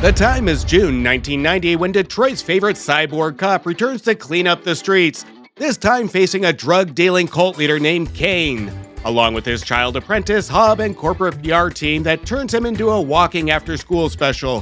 The time is June 1990 when Detroit's favorite cyborg cop returns to clean up the streets, this time facing a drug-dealing cult leader named Cain, along with his child apprentice, hub, and corporate PR team that turns him into a walking after-school special.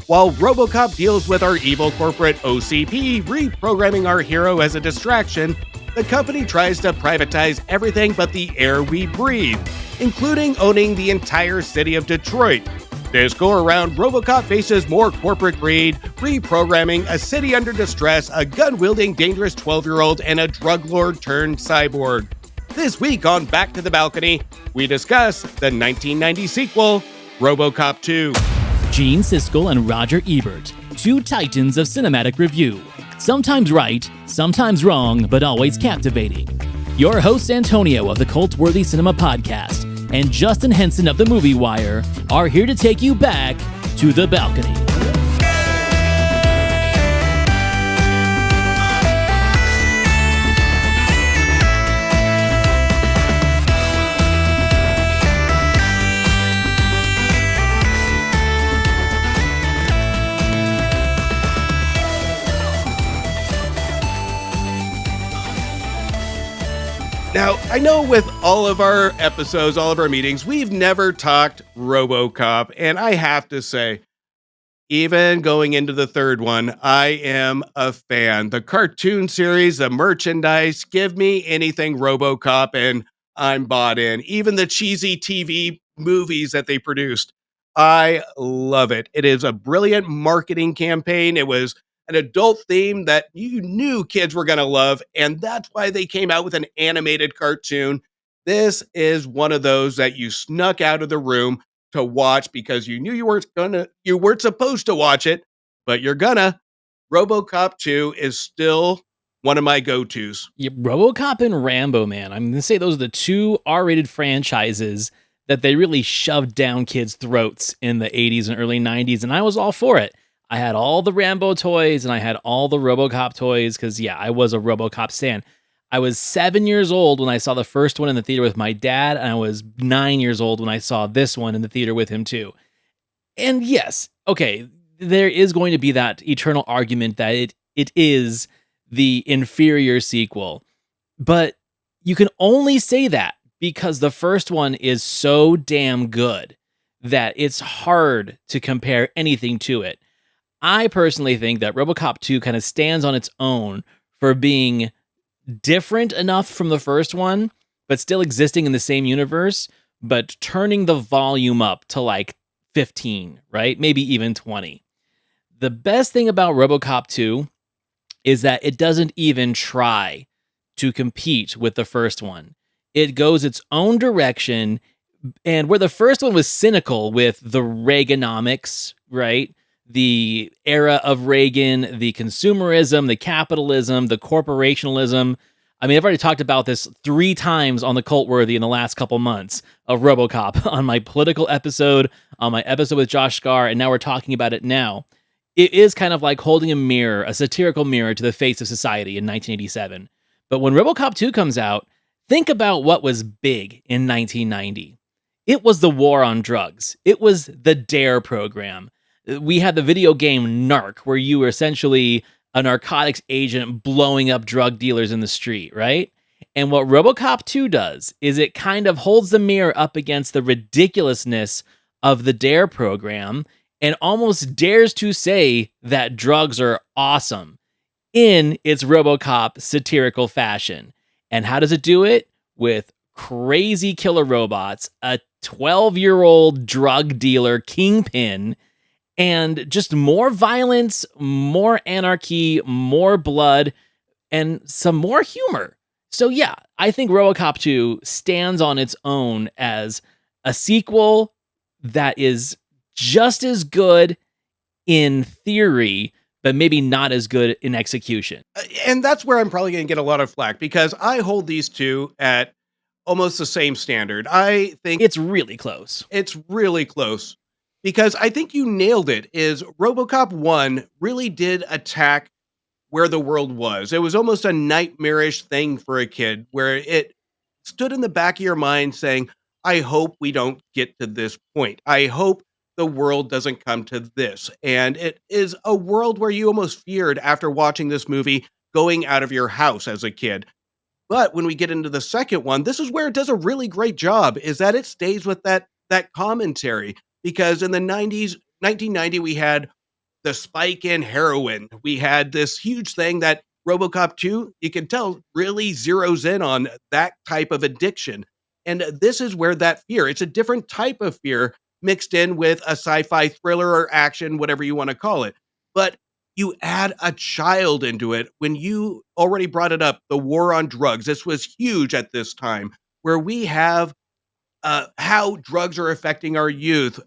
While Robocop deals with our evil corporate OCP, reprogramming our hero as a distraction, the company tries to privatize everything but the air we breathe, including owning the entire city of Detroit. This go-around, Robocop faces more corporate greed, reprogramming a city under distress, a gun-wielding dangerous 12-year-old, and a drug lord turned cyborg. This week on Back to the Balcony, we discuss the 1990 sequel, Robocop 2. Gene Siskel and Roger Ebert, two titans of cinematic review. Sometimes right, sometimes wrong, but always captivating. Your hosts Antonio of the Cult-Worthy Cinema Podcast and Justin Henson of the Movie Wire are here to take you back to the balcony. Now, I know with all of our episodes, all of our meetings, we've never talked RoboCop, and I have to say, even going into the third one, I am a fan. The cartoon series, the merchandise, give me anything RoboCop, and I'm bought in. Even the cheesy TV movies that they produced, I love it. It is a brilliant marketing campaign. It was an adult theme that you knew kids were going to love, and that's why they came out with an animated cartoon. This is one of those that you snuck out of the room to watch because you knew you weren't supposed to watch it, but you're gonna. RoboCop 2 is still one of my go-tos. Yeah, RoboCop and Rambo, man. I'm going to say those are the two R-rated franchises that they really shoved down kids' throats in the 80s and early 90s, and I was all for it. I had all the Rambo toys and I had all the RoboCop toys because, yeah, I was a RoboCop stan. I was 7 years old when I saw the first one in the theater with my dad, and I was 9 years old when I saw this one in the theater with him too. And yes, okay, there is going to be that eternal argument that it is the inferior sequel, but you can only say that because the first one is so damn good that it's hard to compare anything to it. I personally think that RoboCop 2 kind of stands on its own for being different enough from the first one, but still existing in the same universe, but turning the volume up to like 15, right? Maybe even 20. The best thing about RoboCop 2 is that it doesn't even try to compete with the first one. It goes its own direction, and where the first one was cynical with the Reaganomics, right? The era of Reagan, the consumerism, the capitalism, the corporationalism. I mean, I've already talked about this 3 times on the Cult-Worthy in the last couple months of RoboCop on my political episode, on my episode with Josh Scar, and now we're talking about it now. It is kind of like holding a mirror, a satirical mirror to the face of society in 1987. But when RoboCop 2 comes out, think about what was big in 1990. It was the war on drugs. It was the DARE program. We had the video game Narc, where you were essentially a narcotics agent blowing up drug dealers in the street, right? And what RoboCop 2 does is it kind of holds the mirror up against the ridiculousness of the DARE program and almost dares to say that drugs are awesome in its RoboCop satirical fashion. And how does it do it? With crazy killer robots, a 12-year-old drug dealer kingpin, and just more violence, more anarchy, more blood, and some more humor. So yeah, I think RoboCop 2 stands on its own as a sequel that is just as good in theory, but maybe not as good in execution. And that's where I'm probably going to get a lot of flack because I hold these two at almost the same standard. I think it's really close. It's really close. Because I think you nailed it, is RoboCop 1 really did attack where the world was. It was almost a nightmarish thing for a kid, where it stood in the back of your mind saying, I hope we don't get to this point. I hope the world doesn't come to this. And it is a world where you almost feared after watching this movie going out of your house as a kid. But when we get into the second one, this is where it does a really great job, is that it stays with that commentary, because in the 90s, 1990, we had the spike in heroin. We had this huge thing that RoboCop 2, you can tell, really zeroes in on that type of addiction. And this is where that fear, it's a different type of fear mixed in with a sci-fi thriller or action, whatever you want to call it. But you add a child into it when you already brought it up, the war on drugs. This was huge at this time, where we have how drugs are affecting our youth,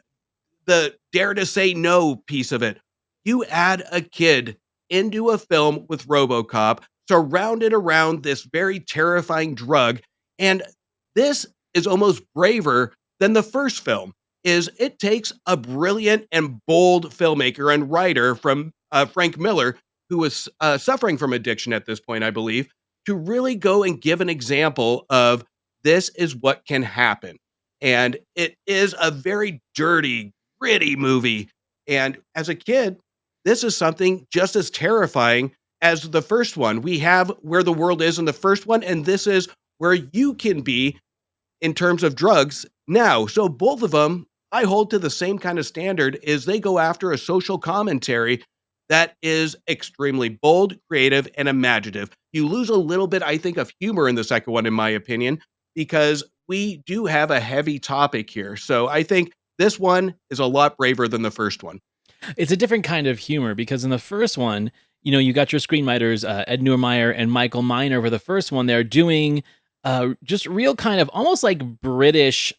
the dare to say no piece of it. You add a kid into a film with RoboCop surrounded around this very terrifying drug, and this is almost braver than the first film. Is it takes a brilliant and bold filmmaker and writer from Frank Miller, who was suffering from addiction at this point, I believe, to really go and give an example of this is what can happen. And it is a very dirty, gritty movie. And as a kid, this is something just as terrifying as the first one. We have where the world is in the first one, and this is where you can be in terms of drugs now. So both of them, I hold to the same kind of standard, is they go after a social commentary that is extremely bold, creative, and imaginative. You lose a little bit, I think, of humor in the second one, in my opinion, because we do have a heavy topic here. So I think this one is a lot braver than the first one. It's a different kind of humor because in the first one, you got your screenwriters, Ed Neurmeyer and Michael Miner for the first one. They're doing just real kind of almost like British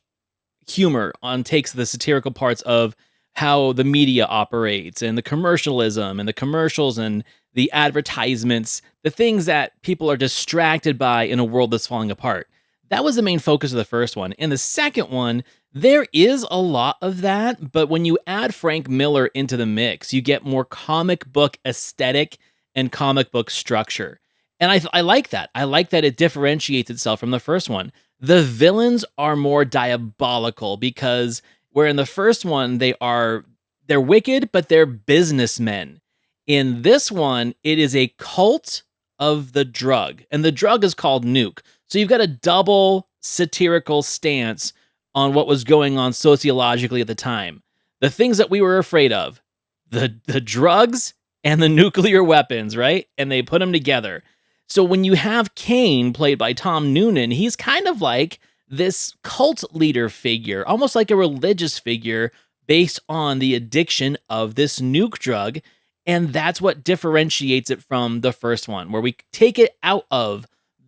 humor on takes the satirical parts of how the media operates and the commercialism and the commercials and the advertisements, the things that people are distracted by in a world that's falling apart. That was the main focus of the first one. In the second one, there is a lot of that, but when you add Frank Miller into the mix, you get more comic book aesthetic and comic book structure. And I like that. I like that it differentiates itself from the first one. The villains are more diabolical because where in the first one they're wicked, but they're businessmen. In this one, it is a cult of the drug, and the drug is called Nuke. So you've got a double satirical stance on what was going on sociologically at the time. The things that we were afraid of, the drugs and the nuclear weapons, right? And they put them together. So when you have Cain, played by Tom Noonan, he's kind of like this cult leader figure, almost like a religious figure based on the addiction of this nuke drug. And that's what differentiates it from the first one, where we take it out of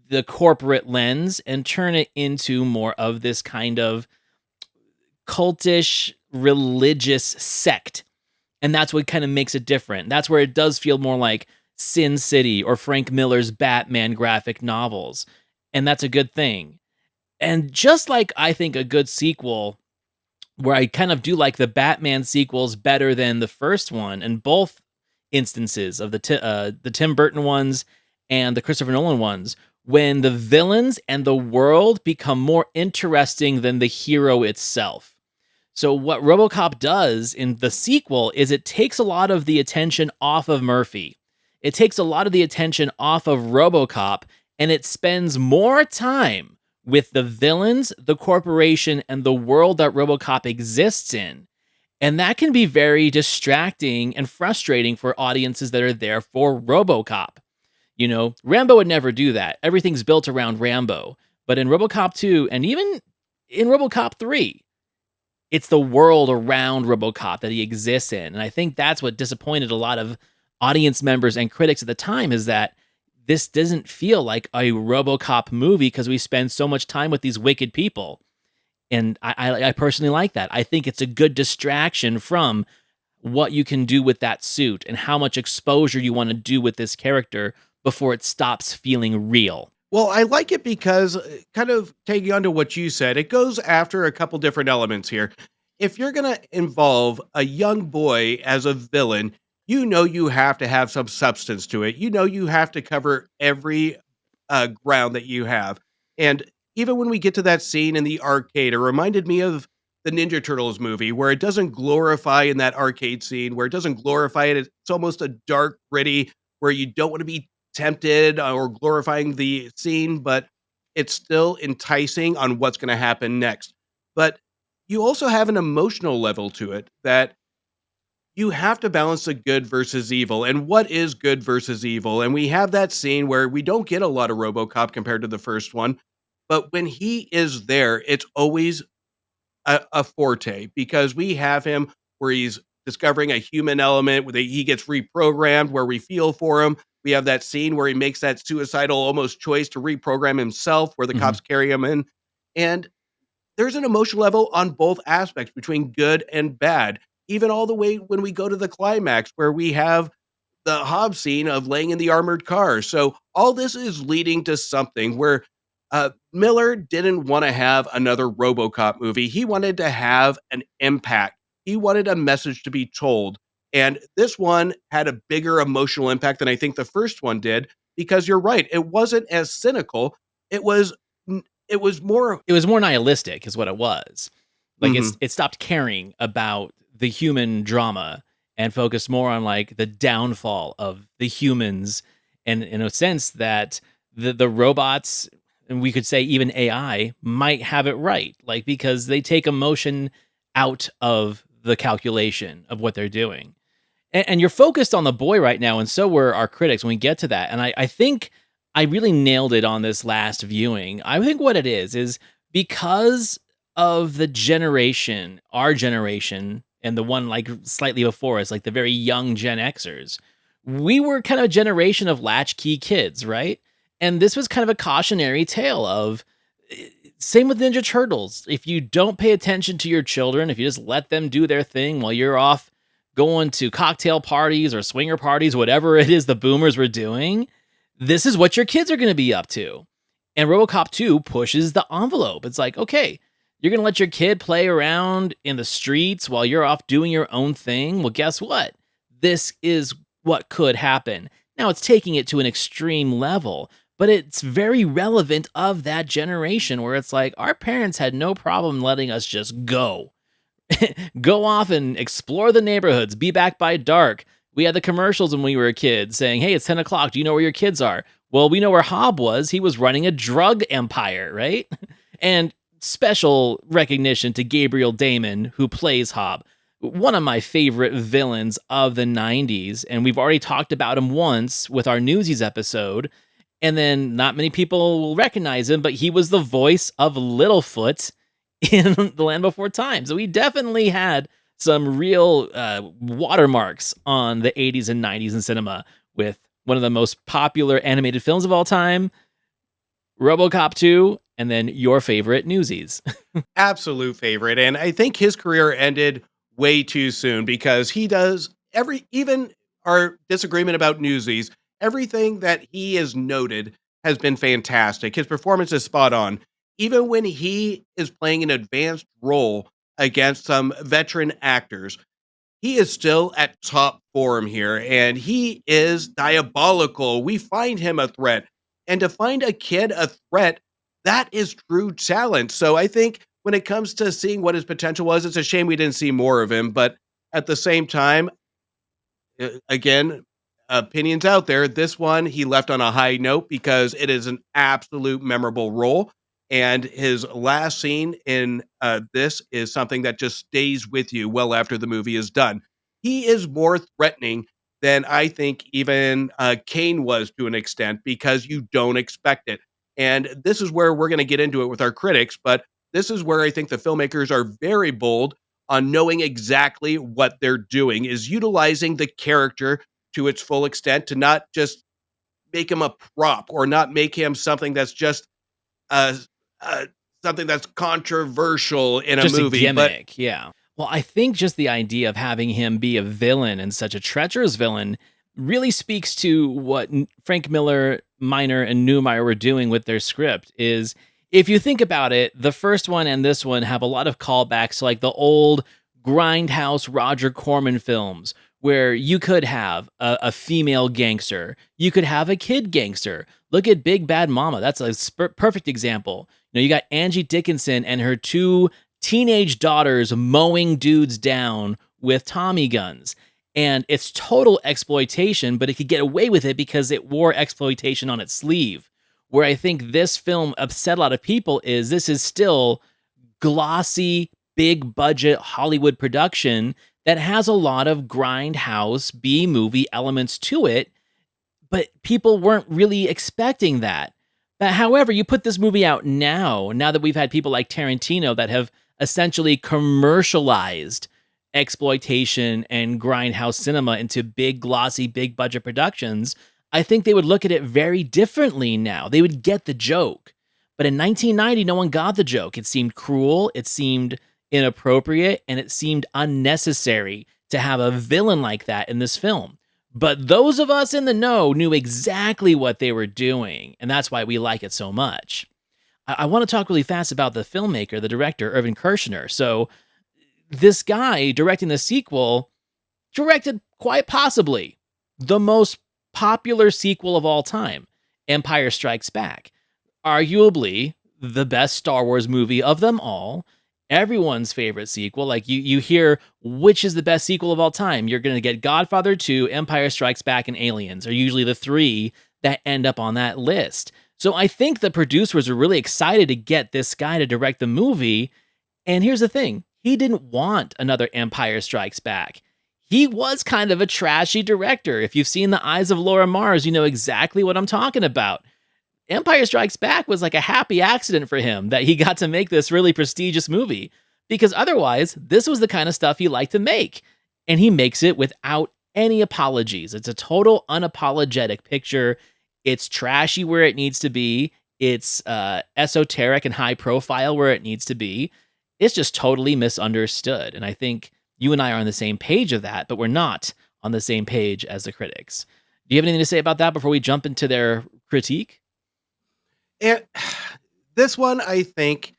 the corporate lens and turn it into more of this kind of cultish religious sect. And that's what kind of makes it different. That's where it does feel more like Sin City or Frank Miller's Batman graphic novels. And that's a good thing. And just like I think a good sequel, where I kind of do like the Batman sequels better than the first one, in both instances of the Tim Burton ones and the Christopher Nolan ones, when the villains and the world become more interesting than the hero itself. So what RoboCop does in the sequel is it takes a lot of the attention off of Murphy. It takes a lot of the attention off of RoboCop, and it spends more time with the villains, the corporation, and the world that RoboCop exists in. And that can be very distracting and frustrating for audiences that are there for RoboCop. Rambo would never do that. Everything's built around Rambo. But in RoboCop 2, and even in RoboCop 3, it's the world around RoboCop that he exists in. And I think that's what disappointed a lot of audience members and critics at the time, is that this doesn't feel like a RoboCop movie because we spend so much time with these wicked people. And I personally like that. I think it's a good distraction from what you can do with that suit and how much exposure you want to do with this character before it stops feeling real. Well, I like it because, kind of taking on to what you said, it goes after a couple different elements here. If you're going to involve a young boy as a villain, you have to have some substance to it. You have to cover every ground that you have. And even when we get to that scene in the arcade, it reminded me of the Ninja Turtles movie, where it doesn't glorify in that arcade scene, where it doesn't glorify it. It's almost a dark, gritty, where you don't want to be tempted or glorifying the scene, but it's still enticing on what's going to happen next. But you also have an emotional level to it that you have to balance the good versus evil. And what is good versus evil? And we have that scene where we don't get a lot of Robocop compared to the first one. But when he is there, it's always a forte because we have him where he's discovering a human element where he gets reprogrammed, where we feel for him. We have that scene where he makes that suicidal almost choice to reprogram himself, where the Mhm. cops carry him in. And there's an emotional level on both aspects between good and bad, even all the way when we go to the climax where we have the Hobbs scene of laying in the armored car. So all this is leading to something where Miller didn't want to have another RoboCop movie. He wanted to have an impact. He wanted a message to be told. And this one had a bigger emotional impact than I think the first one did because you're right, it wasn't as cynical. It was it was more It was more nihilistic is what it was. Like mhm. it stopped caring about the human drama and focused more on like the downfall of the humans, and in a sense that the robots, and we could say even AI might have it right, like because they take emotion out of the calculation of what they're doing. And you're focused on the boy right now, and so were our critics when we get to that. And I think I really nailed it on this last viewing. I think what it is because of the generation, our generation, and the one like slightly before us, like the very young Gen Xers, we were kind of a generation of latchkey kids, right? And this was kind of a cautionary tale of same with Ninja Turtles. If you don't pay attention to your children, if you just let them do their thing while you're off going to cocktail parties or swinger parties, whatever it is the boomers were doing, this is what your kids are going to be up to. And RoboCop 2 pushes the envelope. It's like, okay, you're going to let your kid play around in the streets while you're off doing your own thing. Well, guess what? This is what could happen. Now it's taking it to an extreme level, but it's very relevant of that generation where it's like our parents had no problem letting us just go off and explore the neighborhoods, be back by dark. We had the commercials when we were a kid saying, hey, it's 10 o'clock. Do you know where your kids are? Well, we know where Hob was. He was running a drug empire, right? And special recognition to Gabriel Damon, who plays Hob, one of my favorite villains of the 90s. And we've already talked about him once with our Newsies episode. And then not many people will recognize him, but he was the voice of Littlefoot in The Land Before Time. So we definitely had some real watermarks on the 80s and 90s in cinema with one of the most popular animated films of all time, RoboCop 2, and then your favorite Newsies. Absolute favorite. And I think his career ended way too soon because he does even our disagreement about Newsies, everything that he has noted has been fantastic. His performance is spot on. Even when he is playing an advanced role against some veteran actors, he is still at top form here and he is diabolical. We find him a threat. And to find a kid a threat, that is true talent. So I think when it comes to seeing what his potential was, it's a shame we didn't see more of him. But at the same time, again, opinions out there. This one he left on a high note because it is an absolute memorable role. And his last scene in this is something that just stays with you well after the movie is done. He is more threatening than I think even Cain was to an extent because you don't expect it. And this is where we're going to get into it with our critics, but this is where I think the filmmakers are very bold on knowing exactly what they're doing, is utilizing the character to its full extent to not just make him a prop or not make him something that's just uh, uh, something that's controversial in a Just a movie, but gimmick, yeah. Well, I think just the idea of having him be a villain and such a treacherous villain really speaks to what Frank Miller, Miner, and Newmeyer were doing with their script. Is if you think about it, the first one and this one have a lot of callbacks to like the old grindhouse Roger Corman films where you could have a female gangster, you could have a kid gangster. Look at Big Bad Mama. That's a perfect example. You know, you got Angie Dickinson and her two teenage daughters mowing dudes down with Tommy guns. And it's total exploitation, but it could get away with it because it wore exploitation on its sleeve. Where I think this film upset a lot of people is this is still glossy, big budget Hollywood production that has a lot of grindhouse B movie elements to it, but people weren't really expecting that. But however, you put this movie out now that we've had people like Tarantino that have essentially commercialized exploitation and grindhouse cinema into big, glossy, big budget productions, I think they would look at it very differently now. They would get the joke. But in 1990, no one got the joke. It seemed cruel, it seemed inappropriate, and it seemed unnecessary to have a villain like that in this film. But those of us in the know knew exactly what they were doing, and that's why we like it so much. I want to talk really fast about the filmmaker, the director, Irvin Kershner. So, this guy directing the sequel directed quite possibly the most popular sequel of all time, Empire Strikes Back. Arguably the best Star Wars movie of them all. Everyone's favorite sequel. Like you hear which is the best sequel of all time. You're going to get Godfather 2, Empire Strikes Back, and Aliens are usually the three that end up on that list. So I think the producers were really excited to get this guy to direct the movie. And here's the thing. He didn't want another Empire Strikes Back. He was kind of a trashy director. If you've seen The Eyes of Laura Mars, you know exactly what I'm talking about. Empire Strikes Back was like a happy accident for him that he got to make this really prestigious movie, because otherwise, this was the kind of stuff he liked to make. And he makes it without any apologies. It's a total unapologetic picture. It's trashy where it needs to be. It's esoteric and high profile where it needs to be. It's just totally misunderstood. And I think you and I are on the same page of that, but we're not on the same page as the critics. Do you have anything to say about that before we jump into their critique? And this one, I think,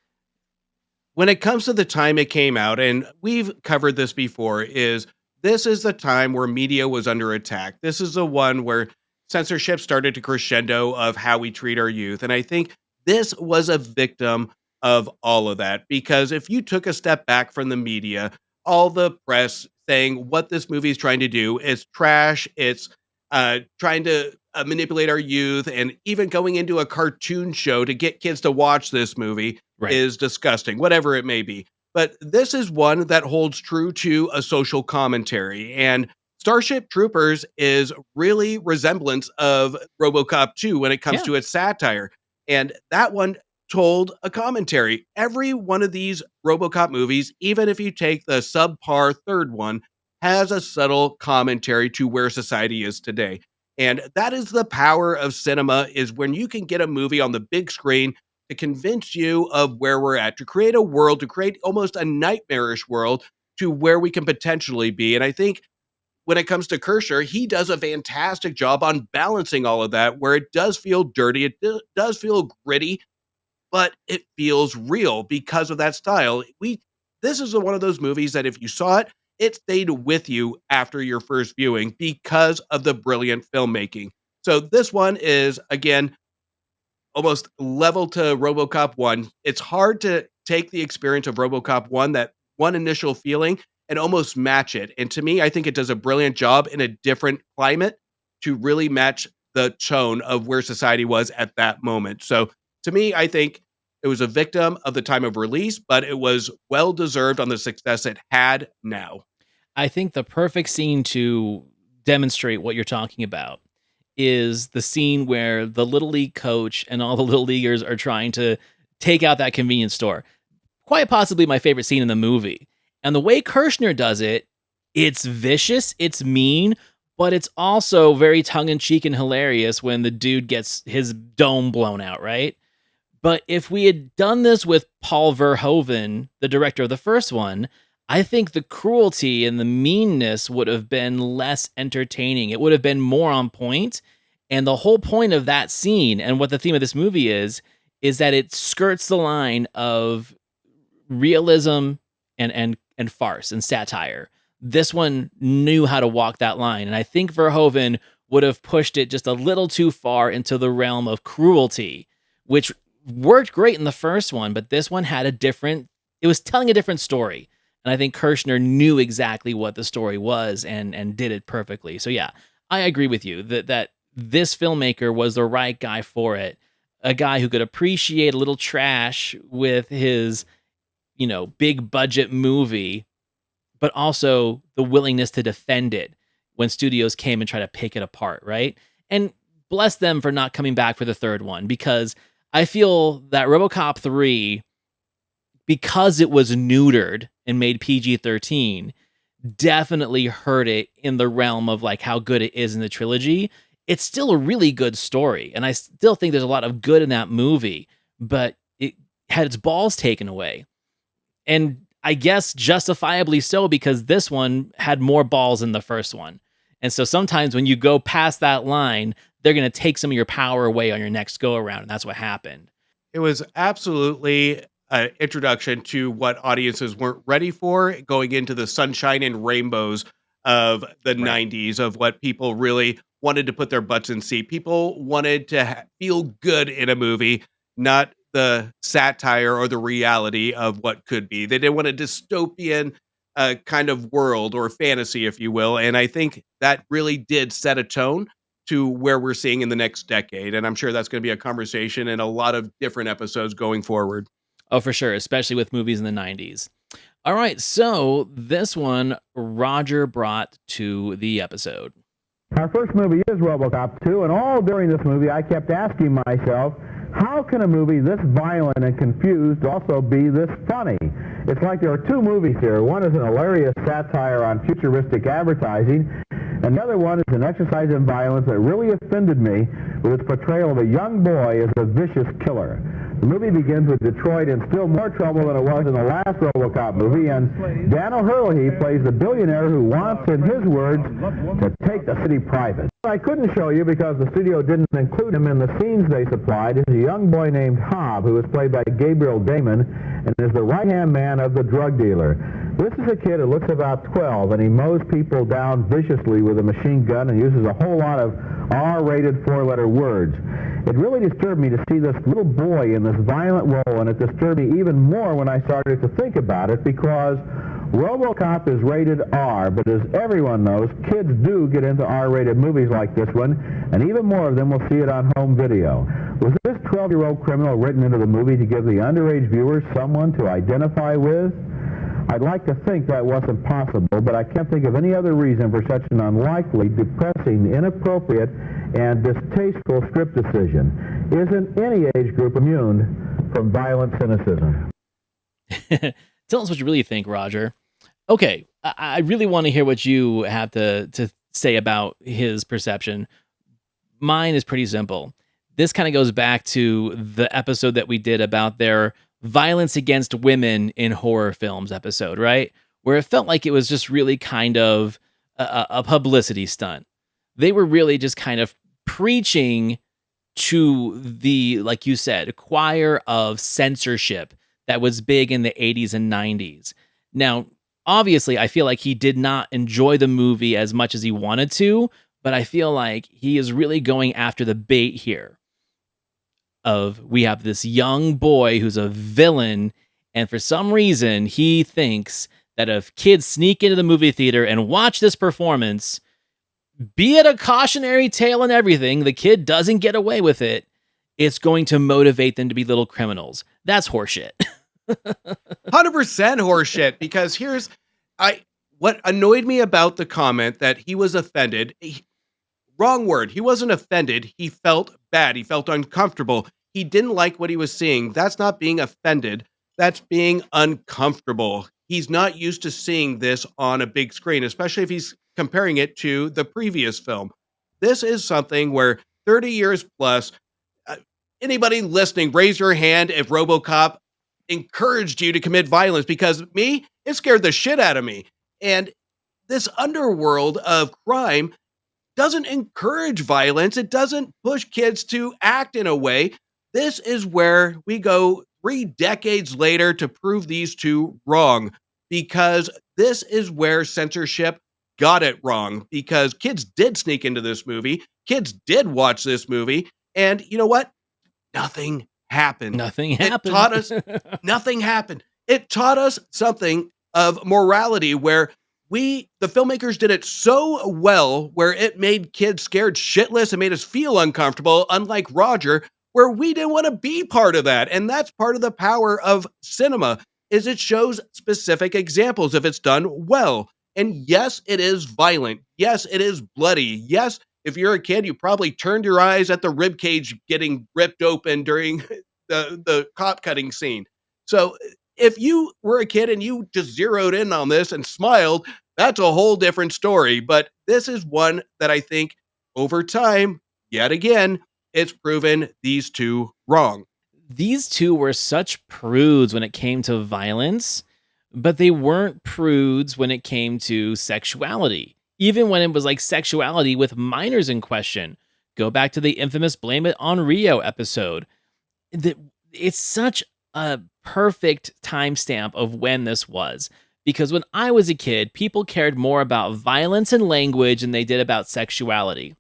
when it comes to the time it came out, and we've covered this before, this is the time where media was under attack. This is the one where censorship started to crescendo of how we treat our youth. And I think this was a victim of all of that, because if you took a step back from the media, all the press saying what this movie is trying to do is trash, it's trying to manipulate our youth, and even going into a cartoon show to get kids to watch this movie is disgusting, whatever it may be. But this is one that holds true to a social commentary, and Starship Troopers is really resemblance of RoboCop 2 when it comes to its satire. And that one told a commentary. Every one of these RoboCop movies, even if you take the subpar third one, has a subtle commentary to where society is today. And that is the power of cinema, is when you can get a movie on the big screen to convince you of where we're at, to create a world, to create almost a nightmarish world to where we can potentially be. And I think when it comes to Kershner, he does a fantastic job on balancing all of that, where it does feel dirty, it does feel gritty, but it feels real because of that style. This is one of those movies that if you saw it, it stayed with you after your first viewing because of the brilliant filmmaking. So this one is, again, almost level to RoboCop 1. It's hard to take the experience of RoboCop 1, that one initial feeling, and almost match it. And to me, I think it does a brilliant job in a different climate to really match the tone of where society was at that moment. So to me, I think it was a victim of the time of release, but it was well-deserved on the success it had now. I think the perfect scene to demonstrate what you're talking about is the scene where the Little League coach and all the Little Leaguers are trying to take out that convenience store. Quite possibly my favorite scene in the movie. And the way Kershner does it, it's vicious, it's mean, but it's also very tongue-in-cheek and hilarious when the dude gets his dome blown out, right? But if we had done this with Paul Verhoeven, the director of the first one, I think the cruelty and the meanness would have been less entertaining. It would have been more on point. And the whole point of that scene and what the theme of this movie is that it skirts the line of realism and farce and satire. This one knew how to walk that line. And I think Verhoeven would have pushed it just a little too far into the realm of cruelty, which worked great in the first one, but this one had a different it was telling a different story. And I think Kirshner knew exactly what the story was and did it perfectly. So yeah, I agree with you that this filmmaker was the right guy for it. A guy who could appreciate a little trash with his, big budget movie, but also the willingness to defend it when studios came and try to pick it apart, right? And bless them for not coming back for the third one, because I feel that RoboCop 3, because it was neutered and made PG-13, definitely hurt it in the realm of like how good it is in the trilogy. It's still a really good story, and I still think there's a lot of good in that movie, but it had its balls taken away. And I guess justifiably so, because this one had more balls than the first one. And so sometimes when you go past that line, they're going to take some of your power away on your next go around. And that's what happened. It was absolutely an introduction to what audiences weren't ready for, going into the sunshine and rainbows of the Right. 90s, of what people really wanted to put their butts in seat. People wanted to feel good in a movie, not the satire or the reality of what could be. They didn't want a dystopian kind of world or fantasy, if you will. And I think that really did set a tone to where we're seeing in the next decade. And I'm sure that's going to be a conversation in a lot of different episodes going forward. Oh, for sure, especially with movies in the 90s. All right, so this one Roger brought to the episode. Our first movie is Robocop 2, and all during this movie I kept asking myself, how can a movie this violent and confused also be this funny? It's like there are two movies here. One is an hilarious satire on futuristic advertising, and the other one is an exercise in violence that really offended me with its portrayal of a young boy as a vicious killer. The movie begins with Detroit in still more trouble than it was in the last RoboCop movie, and Dan O'Hurley plays the billionaire who wants, in his words, to take the city private. I couldn't show you because the studio didn't include him in the scenes they supplied. Is a young boy named Hobb, who is played by Gabriel Damon, and is the right-hand man of the drug dealer. This is a kid who looks about 12, and he mows people down viciously with a machine gun and uses a whole lot of R-rated four-letter words. It really disturbed me to see this little boy in this violent role, and it disturbed me even more when I started to think about it, because RoboCop is rated R, but as everyone knows, kids do get into R-rated movies like this one, and even more of them will see it on home video. Was this 12-year-old criminal written into the movie to give the underage viewers someone to identify with? I'd like to think that wasn't possible, but I can't think of any other reason for such an unlikely, depressing, inappropriate, and distasteful script decision. Isn't any age group immune from violent cynicism? Tell us what you really think, Roger. Okay, I really want to hear what you have to say about his perception. Mine is pretty simple. This kind of goes back to the episode that we did about their violence against women in horror films episode, right? Where it felt like it was just really kind of a publicity stunt. They were really just kind of preaching to the, like you said, choir of censorship that was big in the 80s and 90s. Now, obviously, I feel like he did not enjoy the movie as much as he wanted to, but I feel like he is really going after the bait here. We have this young boy who's a villain, and for some reason, he thinks that if kids sneak into the movie theater and watch this performance, be it a cautionary tale and everything, the kid doesn't get away with it, it's going to motivate them to be little criminals. That's horseshit. 100% horseshit, because what annoyed me about the comment that he was offended. Wrong word. He wasn't offended. He felt bad. He felt uncomfortable. He didn't like what he was seeing. That's not being offended. That's being uncomfortable. He's not used to seeing this on a big screen, especially if he's comparing it to the previous film. This is something where 30 years plus, anybody listening, raise your hand if RoboCop encouraged you to commit violence, because me, it scared the shit out of me. And this underworld of crime doesn't encourage violence. It doesn't push kids to act in a way. This is where we go 3 decades later to prove these two wrong, because this is where censorship got it wrong, because kids did sneak into this movie. Kids did watch this movie. And you know what? Nothing happened. Nothing It happened. taught us nothing happened. it taught us something of morality where the filmmakers did it so well where it made kids scared shitless and made us feel uncomfortable, unlike Roger, where we didn't want to be part of that. And that's part of the power of cinema, is it shows specific examples if it's done well. And yes, it is violent. Yes, it is bloody. Yes, if you're a kid, you probably turned your eyes at the rib cage getting ripped open during the cop cutting scene. So if you were a kid and you just zeroed in on this and smiled, that's a whole different story. But this is one that I think over time, yet again, it's proven these two wrong. These two were such prudes when it came to violence, but they weren't prudes when it came to sexuality. Even when it was like sexuality with minors in question. Go back to the infamous Blame It on Rio episode. It's such a perfect timestamp of when this was. Because when I was a kid, people cared more about violence and language than they did about sexuality.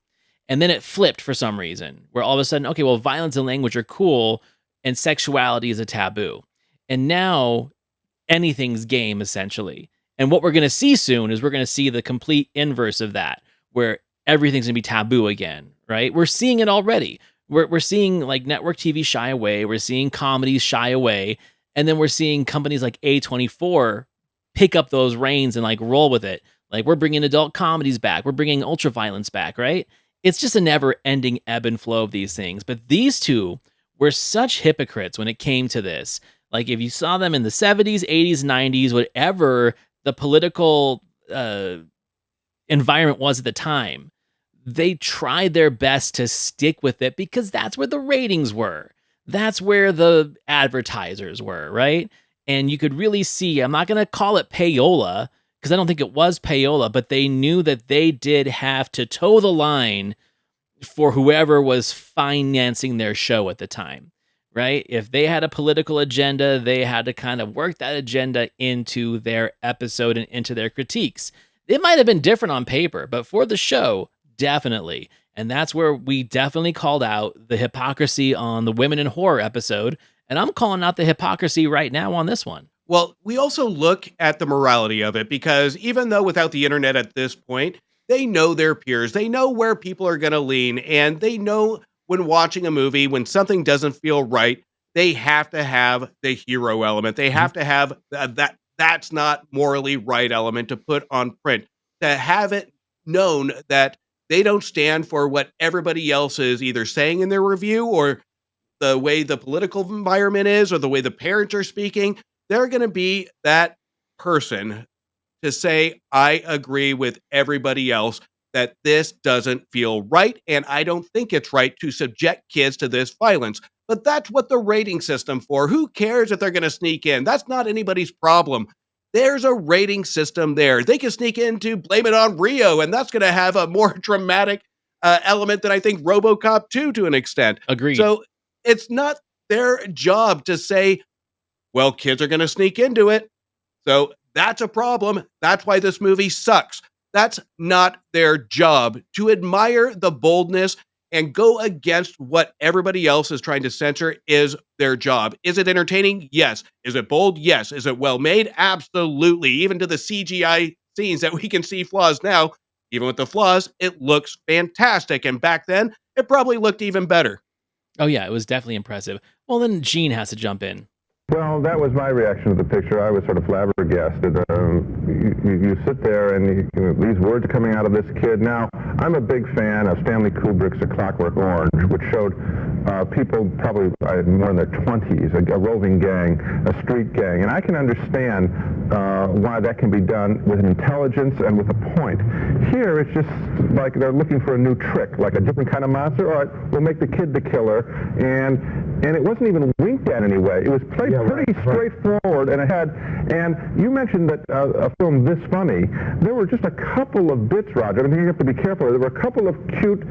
And then it flipped for some reason, where all of a sudden, okay, well, violence and language are cool, and sexuality is a taboo. And now anything's game, essentially. And what we're going to see soon is we're going to see the complete inverse of that, where everything's going to be taboo again, right? We're seeing it already. We're seeing like network TV shy away. We're seeing comedies shy away. And then we're seeing companies like A24 pick up those reins and like roll with it. Like we're bringing adult comedies back. We're bringing ultraviolence back, right? It's just a never-ending ebb and flow of these things. But these two were such hypocrites when it came to this. Like if you saw them in the 70s, 80s, 90s, whatever the political environment was at the time, they tried their best to stick with it because that's where the ratings were. That's where the advertisers were, right? And you could really see, I'm not going to call it payola because I don't think it was payola, but they knew that they did have to toe the line for whoever was financing their show at the time, right? If they had a political agenda, they had to kind of work that agenda into their episode and into their critiques. It might have been different on paper, but for the show, definitely. And that's where we definitely called out the hypocrisy on the Women in Horror episode. And I'm calling out the hypocrisy right now on this one. Well, we also look at the morality of it because even though without the internet at this point, they know their peers, they know where people are going to lean, and they know when watching a movie, when something doesn't feel right, they have to have the hero element. They have to have that's not morally right element to put on print, to have it known that they don't stand for what everybody else is either saying in their review or the way the political environment is or the way the parents are speaking. They're going to be that person to say, I agree with everybody else that this doesn't feel right, and I don't think it's right to subject kids to this violence. But that's what the rating system for. Who cares if they're going to sneak in? That's not anybody's problem. There's a rating system there. They can sneak into Blame It on Rio, and that's going to have a more dramatic element than I think Robocop 2 to an extent. Agreed. So it's not their job to say, well, kids are going to sneak into it. So that's a problem. That's why this movie sucks. That's not their job. To admire the boldness and go against what everybody else is trying to censor is their job. Is it entertaining? Yes. Is it bold? Yes. Is it well made? Absolutely. Even to the CGI scenes that we can see flaws now, even with the flaws, it looks fantastic. And back then, it probably looked even better. Oh, yeah, it was definitely impressive. Well, then Gene has to jump in. Well, that was my reaction to the picture. I was sort of flabbergasted. You sit there and these words are coming out of this kid. Now, I'm a big fan of Stanley Kubrick's A Clockwork Orange, which showed people probably more in their 20s, a roving gang, a street gang. And I can understand why that can be done with intelligence and with a point. Here, it's just like they're looking for a new trick, like a different kind of monster. All right, we'll make the kid the killer. And it wasn't even winked at anyway. It was played pretty straightforward, and you mentioned that a film this funny, there were just a couple of bits, Roger. I think you have to be careful. There were a couple of cute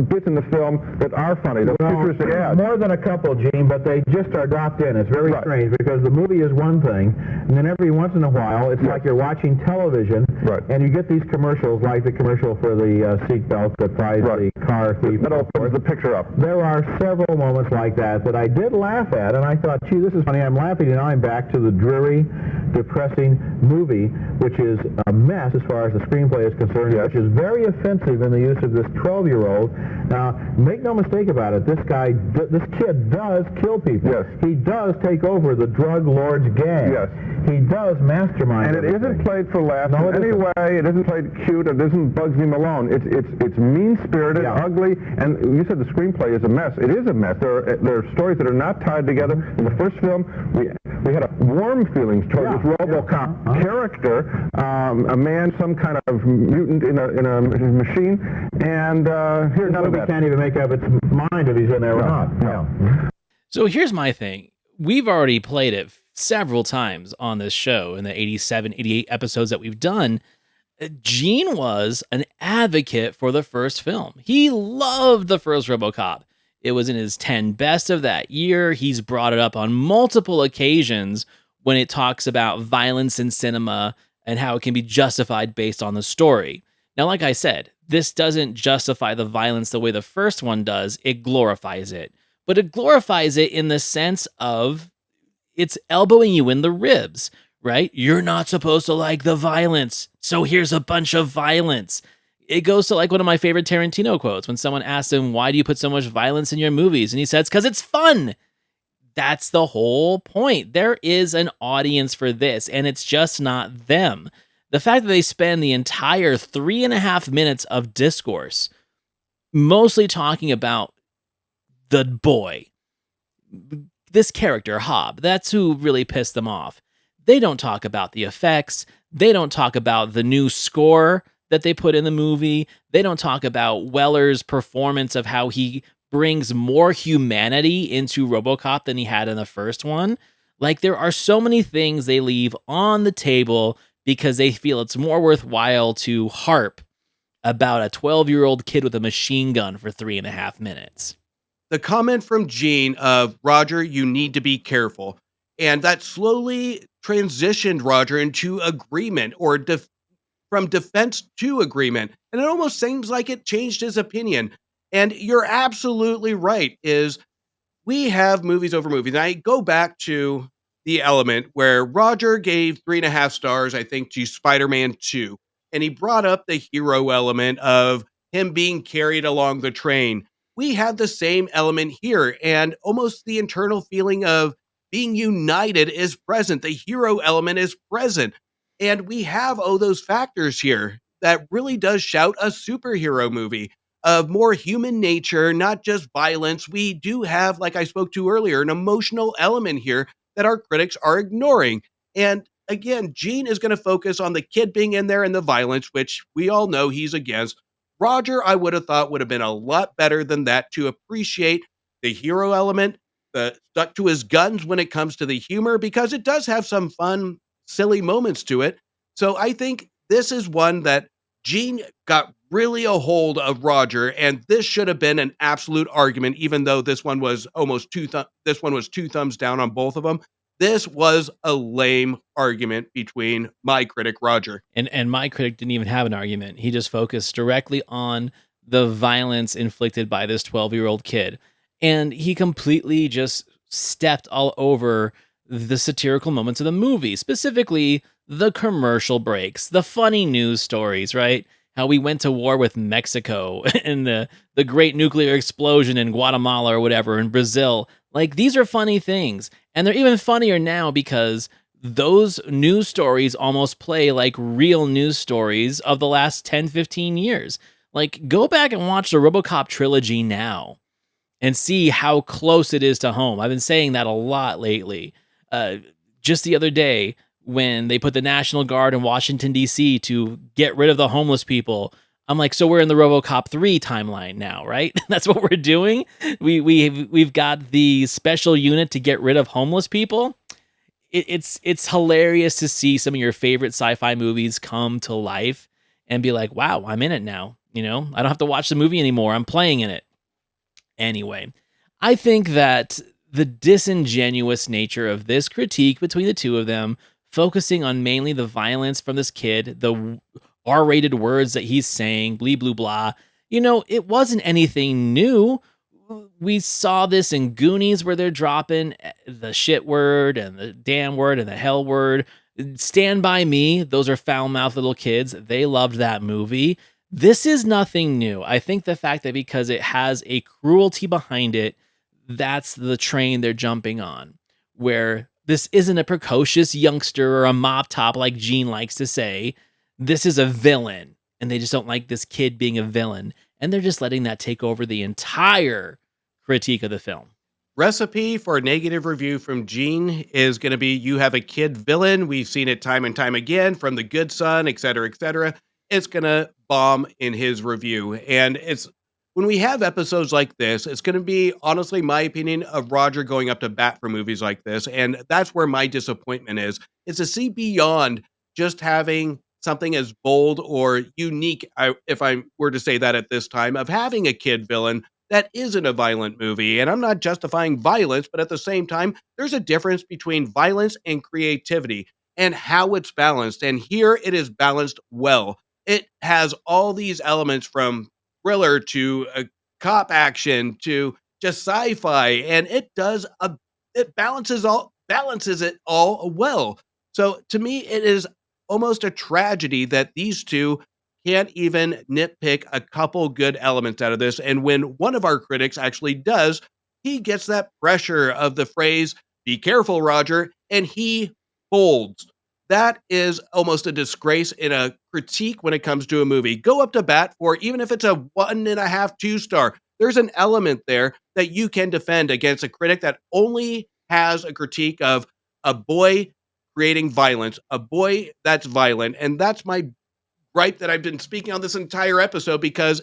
bits in the film that are funny. More than a couple, Gene, but they just are dropped in. It's very strange because the movie is one thing, and then every once in a while, it's like you're watching television, Right. And you get these commercials, like the commercial for the seatbelt that ties the car thief. That opens the picture up. There are several moments like that that I did laugh at, and I thought, gee, this is funny. I'm laughing, and now I'm back to the dreary, depressing movie, which is a mess as far as the screenplay is concerned, which is very offensive in the use of this 12-year-old. Now, make no mistake about it, this kid does kill people. Yes. He does take over the drug lord's gang. Yes. He does mastermind. And it isn't played for laughs No, in any way. It isn't played cute. It isn't Bugsy Malone. It's mean-spirited, ugly, and you said the screenplay is a mess. It is a mess. There are stories that are not tied together. In the first film, we had a warm feelings toward this Robocop character, a man, some kind of mutant in a machine, and here's none of that. Can't even make up its mind if he's in there or not. No. So here's my thing. We've already played it several times on this show in the 87, 88 episodes that we've done. Gene was an advocate for the first film. He loved the first RoboCop. It was in his 10 best of that year. He's brought it up on multiple occasions when it talks about violence in cinema and how it can be justified based on the story. Now, like I said, this doesn't justify the violence the way the first one does. It glorifies it. But it glorifies it in the sense of it's elbowing you in the ribs, right? You're not supposed to like the violence, so here's a bunch of violence. It goes to like one of my favorite Tarantino quotes when someone asks him, why do you put so much violence in your movies? And he says, because it's fun. That's the whole point. There is an audience for this, and it's just not them. The fact that they spend the entire 3.5 minutes of discourse mostly talking about the boy, this character, Hobb, that's who really pissed them off. They don't talk about the effects. They don't talk about the new score that they put in the movie. They don't talk about Weller's performance of how he brings more humanity into RoboCop than he had in the first one. Like, there are so many things they leave on the table because they feel it's more worthwhile to harp about a 12-year-old kid with a machine gun for 3.5 minutes. The comment from Gene of, Roger, you need to be careful. And that slowly transitioned Roger into agreement, or from defense to agreement. And it almost seems like it changed his opinion. And you're absolutely right, is we have movies over movies. And I go back to The Element, where Roger gave 3.5 stars, I think, to Spider-Man 2. And he brought up the hero element of him being carried along the train. We have the same element here, and almost the internal feeling of being united is present. The hero element is present. And we have those factors here that really does shout a superhero movie of more human nature, not just violence. We do have, like I spoke to earlier, an emotional element here that our critics are ignoring. And again, Gene is going to focus on the kid being in there and the violence, which we all know he's against. Roger, I would have thought would have been a lot better than that to appreciate the hero element, stuck to his guns when it comes to the humor, because it does have some fun, silly moments to it. So I think this is one that Gene got really a hold of Roger, and this should have been an absolute argument, even though this one was almost two thumbs down on both of them. This was a lame argument between my critic, Roger. And my critic didn't even have an argument. He just focused directly on the violence inflicted by this 12-year-old kid. And he completely just stepped all over the satirical moments of the movie, specifically the commercial breaks, the funny news stories, right? How we went to war with Mexico and the great nuclear explosion in Guatemala or whatever, in Brazil. Like, these are funny things. And they're even funnier now because those news stories almost play like real news stories of the last 10, 15 years. Like, go back and watch the RoboCop trilogy now and see how close it is to home. I've been saying that a lot lately. Just the other day, when they put the National Guard in Washington, D.C. to get rid of the homeless people, I'm like, so we're in the RoboCop 3 timeline now, right? That's what we're doing. We've got the special unit to get rid of homeless people. It's hilarious to see some of your favorite sci-fi movies come to life and be like, wow, I'm in it now. You know, I don't have to watch the movie anymore. I'm playing in it. Anyway, I think that the disingenuous nature of this critique between the two of them focusing on mainly the violence from this kid, the R-rated words that he's saying, blee, blue, blah. It wasn't anything new. We saw this in Goonies where they're dropping the shit word and the damn word and the hell word. Stand By Me, those are foul-mouthed little kids. They loved that movie. This is nothing new. I think the fact that because it has a cruelty behind it, that's the train they're jumping on. Where this isn't a precocious youngster or a mop top like Gene likes to say. This is a villain, and they just don't like this kid being a villain. And they're just letting that take over the entire critique of the film. Recipe for a negative review from Gene is going to be you have a kid villain. We've seen it time and time again from The Good Son, et cetera, et cetera. It's going to bomb in his review. And it's when we have episodes like this, it's going to be, honestly, my opinion of Roger going up to bat for movies like this. And that's where my disappointment is to see beyond just having something as bold or unique, if I were to say that at this time, of having a kid villain that isn't a violent movie. And I'm not justifying violence, but at the same time, there's a difference between violence and creativity and how it's balanced. And here it is balanced well. It has all these elements from thriller to a cop action to just sci-fi, and it balances it all well. So to me, it is almost a tragedy that these two can't even nitpick a couple good elements out of this. And when one of our critics actually does, he gets that pressure of the phrase, "Be careful, Roger," and he folds. That is almost a disgrace in a critique when it comes to a movie. Go up to bat for, even if it's a 1.5, 2-star, there's an element there that you can defend against a critic that only has a critique of a boy creating violence, a boy that's violent. And that's my gripe that I've been speaking on this entire episode, because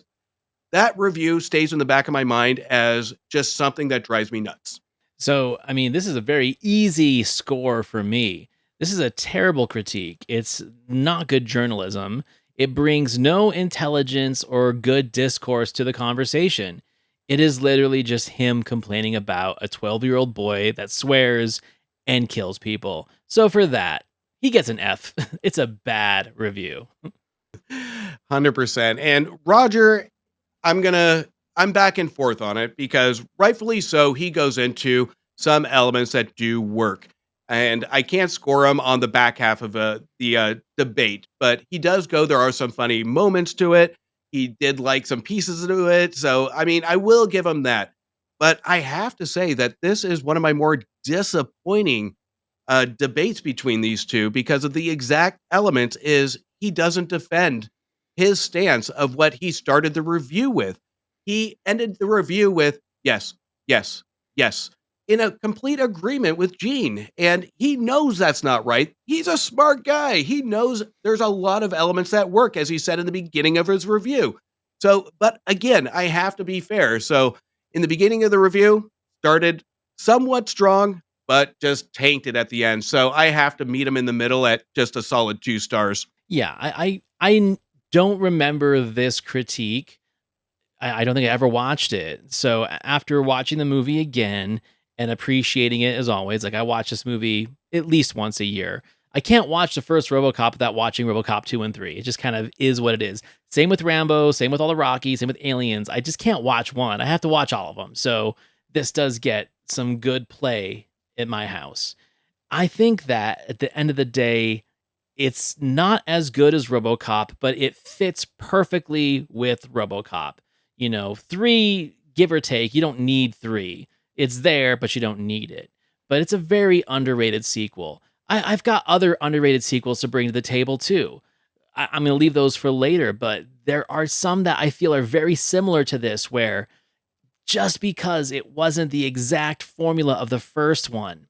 that review stays in the back of my mind as just something that drives me nuts. So, I mean, this is a very easy score for me. This is a terrible critique. It's not good journalism. It brings no intelligence or good discourse to the conversation. It is literally just him complaining about a 12-year-old boy that swears and kills people. So for that, he gets an F. It's a bad review. 100%. And Roger, I'm back and forth on it, because rightfully so, he goes into some elements that do work. And I can't score him on the back half of the debate, but he does go, there are some funny moments to it. He did like some pieces to it. So, I mean, I will give him that. But I have to say that this is one of my more disappointing debates between these two, because of the exact elements is he doesn't defend his stance of what he started the review with. He ended the review with, yes, yes, yes, in a complete agreement with Gene. And he knows that's not right. He's a smart guy. He knows there's a lot of elements that work, as he said in the beginning of his review. So, but again, I have to be fair. So in the beginning of the review, started somewhat strong, but just tainted at the end. So I have to meet him in the middle at just a solid 2 stars. Yeah, I don't remember this critique. I don't think I ever watched it. So after watching the movie again and appreciating it as always, like I watch this movie at least once a year. I can't watch the first Robocop without watching Robocop 2 and 3. It just kind of is what it is. Same with Rambo, same with all the Rockies, same with Aliens. I just can't watch one. I have to watch all of them. So this does get some good play at my house. I think that at the end of the day, it's not as good as Robocop, but it fits perfectly with Robocop. 3, give or take, you don't need 3. It's there, but you don't need it. But it's a very underrated sequel. I've got other underrated sequels to bring to the table too. I'm going to leave those for later, but there are some that I feel are very similar to this, where just because it wasn't the exact formula of the first one,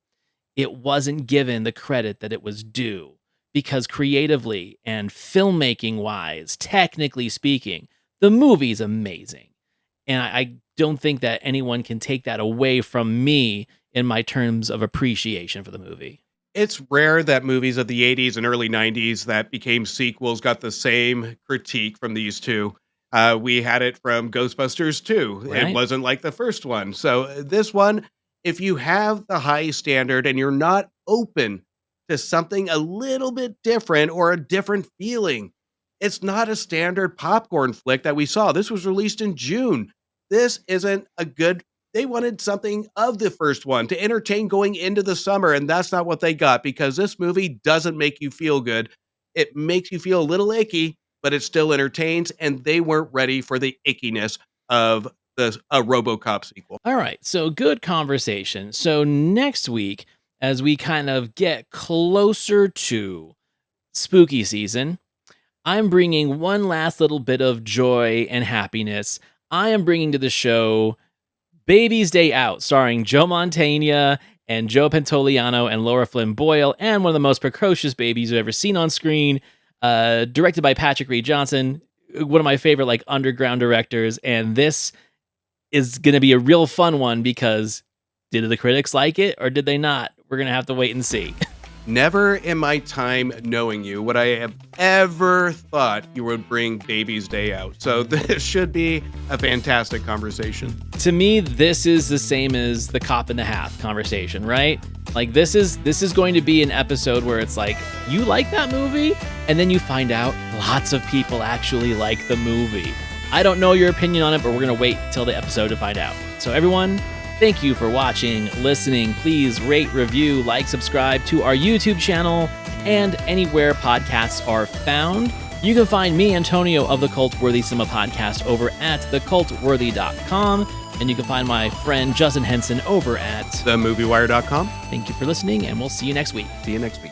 it wasn't given the credit that it was due. Because creatively and filmmaking wise, technically speaking, the movie's amazing. And I don't think that anyone can take that away from me in my terms of appreciation for the movie. It's rare that movies of the 80s and early 90s that became sequels got the same critique from these two. We had it from Ghostbusters 2. Right. It wasn't like the first one. So this one, if you have the high standard and you're not open to something a little bit different or a different feeling. It's not a standard popcorn flick that we saw. This was released in June. This isn't a good, they wanted something of the first one to entertain going into the summer, and that's not what they got, because this movie doesn't make you feel good. It makes you feel a little icky, but it still entertains, and they weren't ready for the ickiness of a RoboCop sequel. All right, so good conversation. So next week, as we kind of get closer to spooky season, I'm bringing one last little bit of joy and happiness. I am bringing to the show Baby's Day Out, starring Joe Mantegna and Joe Pantoliano and Laura Flynn Boyle, and one of the most precocious babies you've ever seen on screen, directed by Patrick Reed Johnson, one of my favorite like underground directors. And this is going to be a real fun one, because did the critics like it or did they not? We're going to have to wait and see. Never in my time knowing you would I have ever thought you would bring Baby's Day Out. So this should be a fantastic conversation. To me, this is the same as the Cop in the Half conversation, right? Like this is going to be an episode where it's like, you like that movie? And then you find out lots of people actually like the movie. I don't know your opinion on it, but we're going to wait till the episode to find out. So everyone, thank you for watching, listening. Please rate, review, like, subscribe to our YouTube channel and anywhere podcasts are found. You can find me, Antonio, of the Cultworthy Cinema Podcast over at thecultworthy.com. And you can find my friend Justin Henson over at themoviewire.com. Thank you for listening, and we'll see you next week. See you next week.